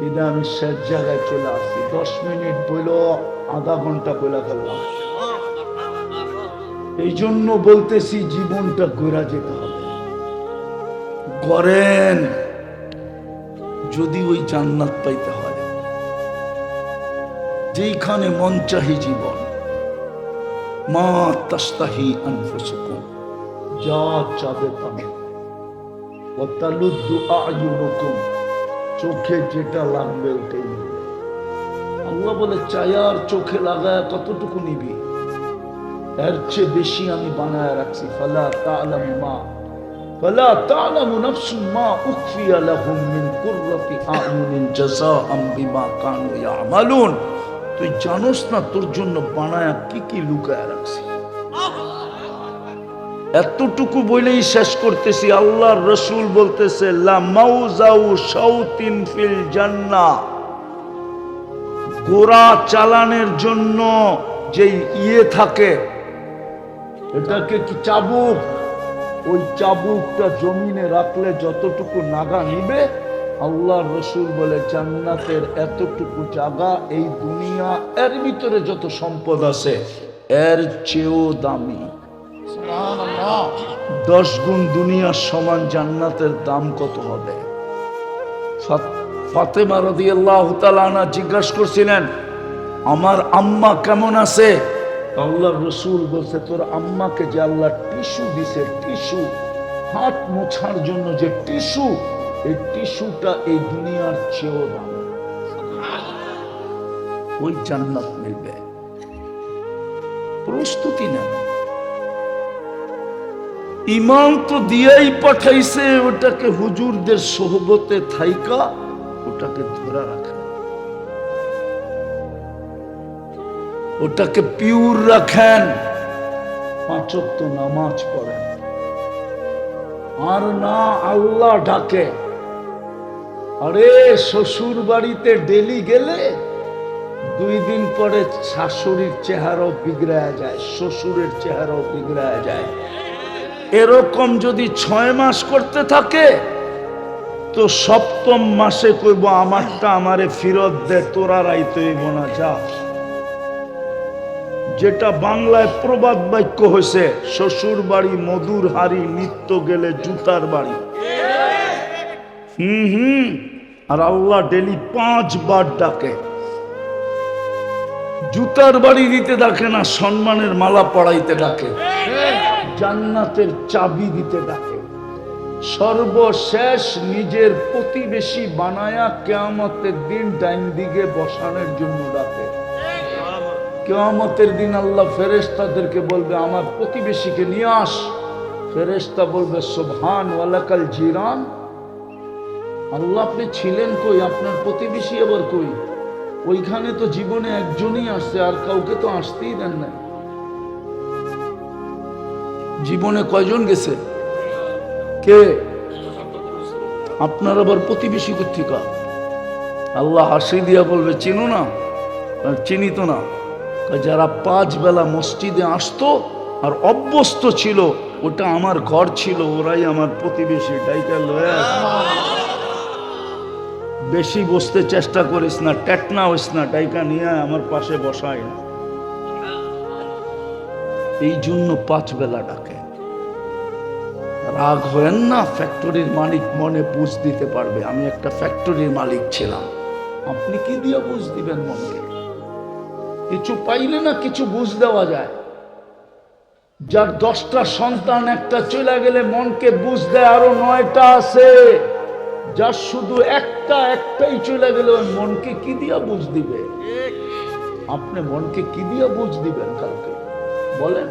Speaker 1: বিদায় আমি শেষ জায়গায় চলে আসছি, 10 মিনিট বইল, আধা ঘন্টা বইলা ফেললাম। এই জন্য বলতেছি জীবনটা ঘুরা যেতে হবে। করেন যদি ওই জান্নাত পাইতে হয়, যেইখানে মন চাহি জীবন, মা তাস্তাহি আনফুসুকুম, যা চাবে পাবে, ওয়া তালুদ্দু আ'য়ুনুকুম, চোখে যেটা লাগবে ওটাই নিবে। আল্লাহ বলে চায়ার চোখে লাগায় কতটুকু নিবি, এর চেয়ে বেশি আমি বানায় রাখছি। ফালা তা'লামু নাফসুম মা উখফিয়া লাহুম মিন কুররাতি আ'য়ুনিন জাযাআম বিমা কানু ইয়ামালুন। তুই জানোস না তোর জন্য বানায়া কি কি লুকায় রাখছি। এতটুকু বলেই শেষ করতেছি। আল্লাহর রাসূল বলতেছে লা মাউজাউ শাউতিন ফিল জান্নাহ, ঘোড়া চালানোর জন্য যে থাকে, এটাকে কি চাবুক, ওই চাবুকটা জমিনে রাখলে যতটুকু নাগা নিবে, আল্লাহর রাসূল বলে জান্নাতের এতটুকু জায়গা, এই দুনিয়া এর ভিতরে যত সম্পদ আছে এর চেয়েও দামি। 10 গুণ দুনিয়ার সমান জান্নাতের দাম কত হবে? ফাতেমা রাদিয়াল্লাহু তাআলা আনহা জিজ্ঞাসা করছিলেন আমার আম্মা কেমন আছে? আল্লাহর রাসূল বলছে তোর আম্মাকে যে আল্লাহ টিস্যু দিছে, টিস্যু হাত মোছার জন্য যে টিস্যু, এই টিস্যুটা এই দুনিয়ার চেয়েও দামি। ওই জান্নাত মিলবে, প্রস্তুতি নেন। ইমাম তো দিয়েই পাঠাইছে, ওটাকে হুজুরদের সোহবতে থাইকা ওটাকে ধরে রাখেন, ওটাকে পিওর রাখেন, 5 ওয়াক্ত নামাজ পড়েন। আর না আল্লাহ ডাকে। আরে শ্বশুর বাড়িতে ডেলি গেলে 2 দিন পরে শাশুড়ির চেহারাও বিগড়ায় যায়, শ্বশুরের চেহারাও বিগড়ায় যায়। এরকম যদি 6 মাস করতে থাকে তো 7ম মাসে কইব আমারটা আমারে ফিরত দে, তোরা রাইতে হইব না, যা। যেটা বাংলায় প্রবাদ বাক্য হয়েছে, শ্বশুর বাড়ি মধুর হাড়ি, নিত্য গেলে জুতার বাড়ি। আর আল্লাহ ডেলি 5 বার ডাকে। জুতার বাড়ি দিতে ডাকে না, সম্মানের মালা পড়াইতে ডাকে, জান্নাতের চাবি দিতে ডাকে, সর্বশেষ নিজের প্রতিবেশী বানায়া কিয়ামতের দিন ডাইন দিকে বসানোর জন্য ডাকে। কিয়ামতের দিন আল্লাহ ফেরেশতাদেরকে বলবে আমার প্রতিবেশীকে নিয়ে আস। ফেরেশতা বলবে সুবহান ওয়ালাকাল জিরান। আল্লাহ আপনি ছিলেন কই, আপনার প্রতিবেশী আবার কই? ওইখানে তো জীবনে একজনই আসছে, আর কাউকে তো আসতেই দেন না। জীবনে কয়জন গেছে? কে? আপনার আবার প্রতিবেশী কোত্থেকে? আল্লাহ হাসি দিয়া বলবে চিনো না? চিনি তো না। যারা 5 বেলা মসজিদে আসতো আর অভ্যস্ত ছিল, ওটা আমার ঘর ছিল, ওরাই আমার প্রতিবেশী। ডাইকা লয়ে বেশি বসতে চেষ্টা করিস না, টেটনা হইস না, ডাইকা নিয়ে আমার পাশে বসায় না। এই জন্য 5 বেলা ডাকে। রাগ হয়েন না, ফ্যাক্টরির মালিক মনে বুঝ দিতে পারবে। আমি একটা ফ্যাক্টরির মালিক ছিলাম, আপনি কি দিয়ে বুঝ দিবেন মনকে? কিছু পাইলে না কিছু বুঝ দেওয়া যায়। যার 10টা সন্তান, একটা চলে গেলে মনকে বুঝ দেয় আরো 9টা আছে। যার শুধু একটাই চলে গেলে ওই মনকে কি দিয়া বুঝ দিবে? আপনি মনকে কি দিয়া বুঝ দিবেন কালকে বলেন?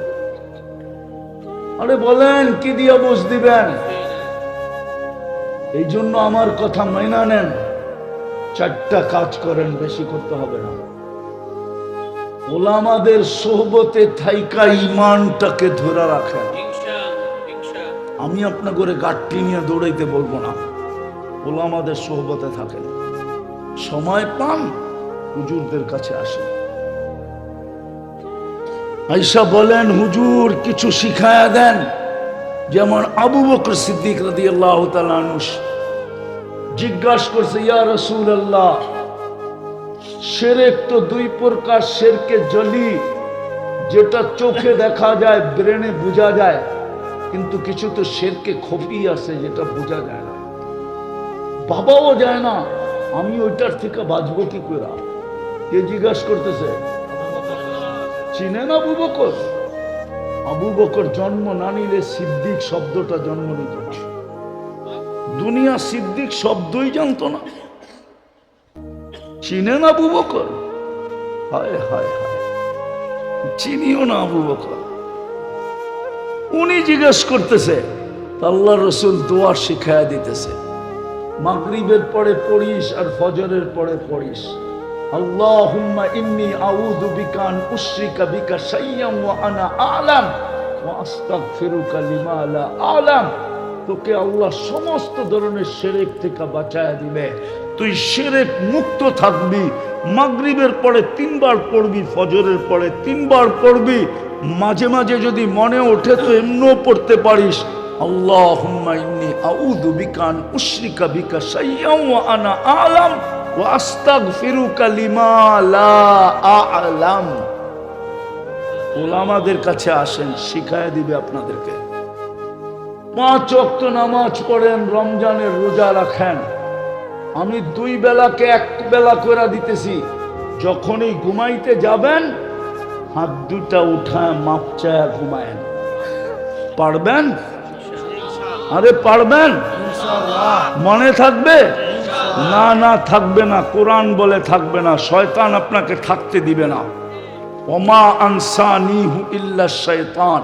Speaker 1: আরে বলেন কি দিয়া বুঝ দিবেন? এই জন্য আমার কথা মাইনা নেন, 4টা কাজ করেন, বেশি করতে হবে না। ওলামাদের সোহবতে থাইকা ইমানটাকে ধরে রাখেন। আমি আপনার করে গাঠটি নিয়ে দৌড়াইতে বলবো না, ওলামাদের সোহবতে থাকেন। সময় পান হুজুরদের কাছে আসেন, আয়েশা বলেন হুজুর কিছু শিখায়া দেন। যেমন আবু বকর সিদ্দিক রাদিয়াল্লাহু তাআলা আনহু জিজ্ঞাসা করছে, ইয়া রাসূলুল্লাহ, শিরক তো 2 প্রকার, শিরকে জলি যেটা চোখে দেখা যায়, ব্রেনে বোঝা যায়, কিন্তু কিছু তো শিরকে খফি আছে যেটা বোঝা যায় না, ভাবাও যায় না। আমি ওইটার থেকে বাঁচবো কি করে? কে জিজ্ঞাসা করতেছে? চিনেন আবু বকর? আবু বকর জন্ম না নিলে সিদ্দিক শব্দটা জন্ম নিত না। দুনিয়া সিদ্দিক শব্দই জানতো না। চিনেন আবু বকর? হায় হায় হায়, চিনিও না আবু বকর। উনি জিজ্ঞেস করতেছে, আল্লাহ রসুল দোয়া শিখায়া দিতেছে, মাগরিবের পরে পড়িস আর ফজরের পরে পড়িস, আল্লাহুম্মা ইন্নী আউযু বিকা আন উশরিকা বিকা শাইয়্যান ওয়া আনা আ'লাম ওয়া আস্তাগফিরুকা লিমা লা আ'লাম। তোকে আল্লাহ সমস্ত ধরনের শিরক থেকে বাঁচায়া দিবে, তুই শিরক মুক্ত থাকবি। মাগরিবের পরে 3 বার পড়বি, ফজরের পরে 3 বার পড়বি, মাঝে মাঝে যদি মনে ওঠে তো এমনও পড়তে পারিস, আল্লাহুম্মা ইন্নী আউযু বিকা আন উশরিকা বিকা শাইয়্যান ওয়া আনা আ'লাম ওয়া আস্তাগফিরুকা লিমা লা আ'লাম। ওলামাদের কাছে আসেন, শিখায়া দিবে আপনাদেরকে। 5 ওয়াক্ত নামাজ পড়েন, রমজানের রোজা রাখেন। আমি 2 বেলাকে 1 বেলা করে দিতেছি। যখনই ঘুমাইতে যাবেন হাত 2টা উঠায় মাপ চায়া ঘুমায়েন। পারবেন? আরে পারবেন? মনে থাকবে? না না থাকবে না। কোরআন বলে থাকবে না, শয়তান আপনাকে থাকতে দিবে না। ওমা আনসানিহু ইল্লা শাইতান,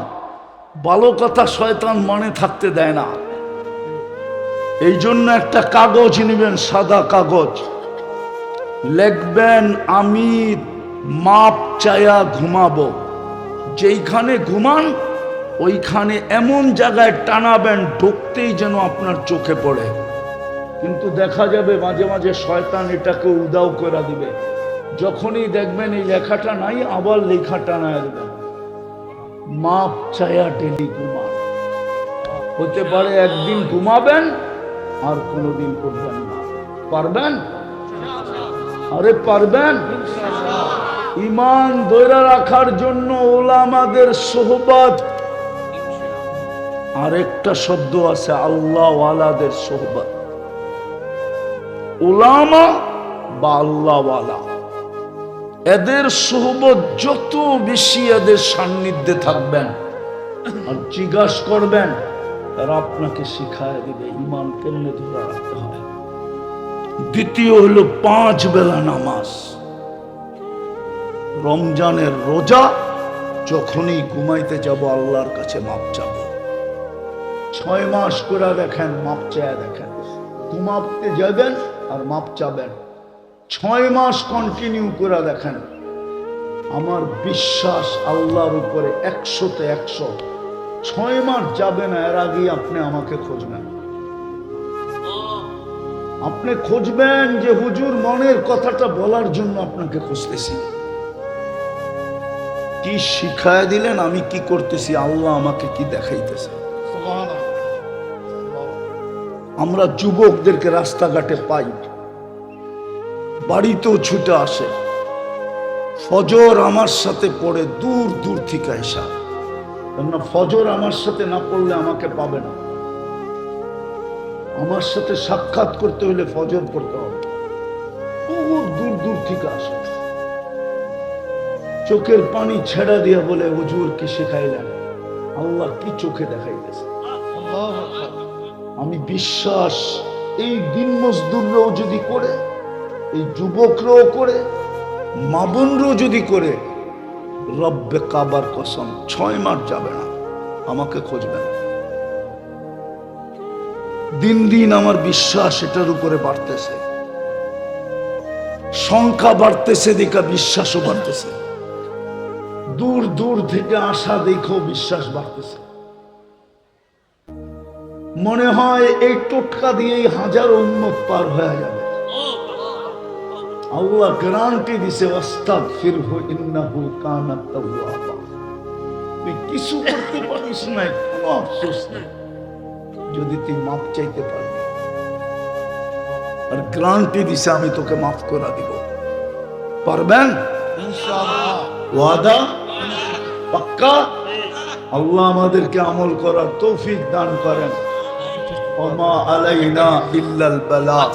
Speaker 1: ভালো কথা শয়তান মনে থাকতে দেয় না। এই জন্য একটা কাগজ নেবেন, সাদা কাগজ, লিখবেন আমি মাপ চায়া ঘুমাবো। যেইখানে ঘুমান ওইখানে এমন জায়গায় টানাবেন ঢুকতেই যেন আপনার চোখে পড়ে। কিন্তু দেখা যাবে মাঝে মাঝে শয়তান এটাকে উদাও করে দিবে। যখনই দেখবেন এই লেখাটা নাই, আবার লেখা টানায় দেবেন, মাপ চায়া ডেলি ঘুমান। হতে পারে একদিন ঘুমাবেন আর কোনোদিন করবেন না। পারবেন? আরে পারবেন? ইমান ধরে রাখার জন্য ওলামাদের সোহবত, আরেকটা শব্দ আছে আল্লাহ ওয়ালাদের সোহবত। ওলামা বা আল্লাহ ওয়ালা, এদের সোহবত যত বেশি এদের সান্নিধ্যে থাকবেন আর জিজ্ঞাসা করবেন, তারা আপনাকে শিখায় দিবে ইমান কেমনে ধরে রাখতে হয়। দ্বিতীয় হলো 5 বেলা নামাজ, রমজানের রোজা। যখনই ঘুমাইতে যাব আল্লাহর কাছে মাপ চাব। 6 মাস করে দেখেন, মাপ চায় দেখেন। ঘুমাতে যাবেন আর মাপ চাবেন, 6 মাস কন্টিনিউ করে দেখেন। আমার বিশ্বাস আল্লাহর উপরে 100-তে 100। 6 মাস যাবে না, এর আগেই আপনি আমাকে খুঁজবেন। আপনি খুঁজবেন যে হুজুর মনের কথাটা বলার জন্য আপনাকে খুঁজতেছি। কি শিখায় দিলেন, আমি কি করতেছি, আল্লাহ আমাকে কি দেখাইতেছে। আমরা যুবকদেরকে রাস্তাঘাটে পাই, বাড়িতেও ছুটে আসে, ফজর আমার সাথে পড়ে দূর দূর থেকে আসা। কেননা ফজর আমার সাথে না পড়লে আমাকে পাবে না। আমার সাথে সাক্ষাৎ করতে হলে ফজর পড়তে হবে। বহুত থেকে আসে, চোখের পানি ছেড়া দিয়া বলে হুজুর কি শেখাইলেন, আল্লাহ কি চোখে দেখাইতেছে। আমি বিশ্বাস এই দিন মজদুররাও যদি করে, এই যুবকরাও করে, মা বোনরাও যদি করে, রব্বে কাবার কসম 6 মাস যাবে না আমাকে খুঁজবে না। দিন দিন আমার বিশ্বাস এটার উপরে বাড়তেছে, সংখ্যা বাড়তেছে দেখা বিশ্বাসও বাড়তেছে, দূর দূর থেকে আসা দেখো বিশ্বাস বাড়তেছে। মনে হয় এই টোটকা দিয়েই 1000 উম্মত পার হয়ে যাবে। আল্লাহ গ্যারান্টি দিছে, ওয়াস্তাগফিরহু ইন্নাহু কানা তাওয়াবা। তুই কিছু করতে পারিস না, কোনো আফসোস নেই, যদি তুই মাপ চাইতে পারবি। আর গ্যারান্টি দিছে আমি তোকে মাফ করে দিব। পারবেন ইনশাআল্লাহ? ওয়াদা পাক্কা? আল্লাহ আমাদেরকে আমল করার তৌফিক দান করেন। ওমা আলাইনা ইল্লাল বালাগ।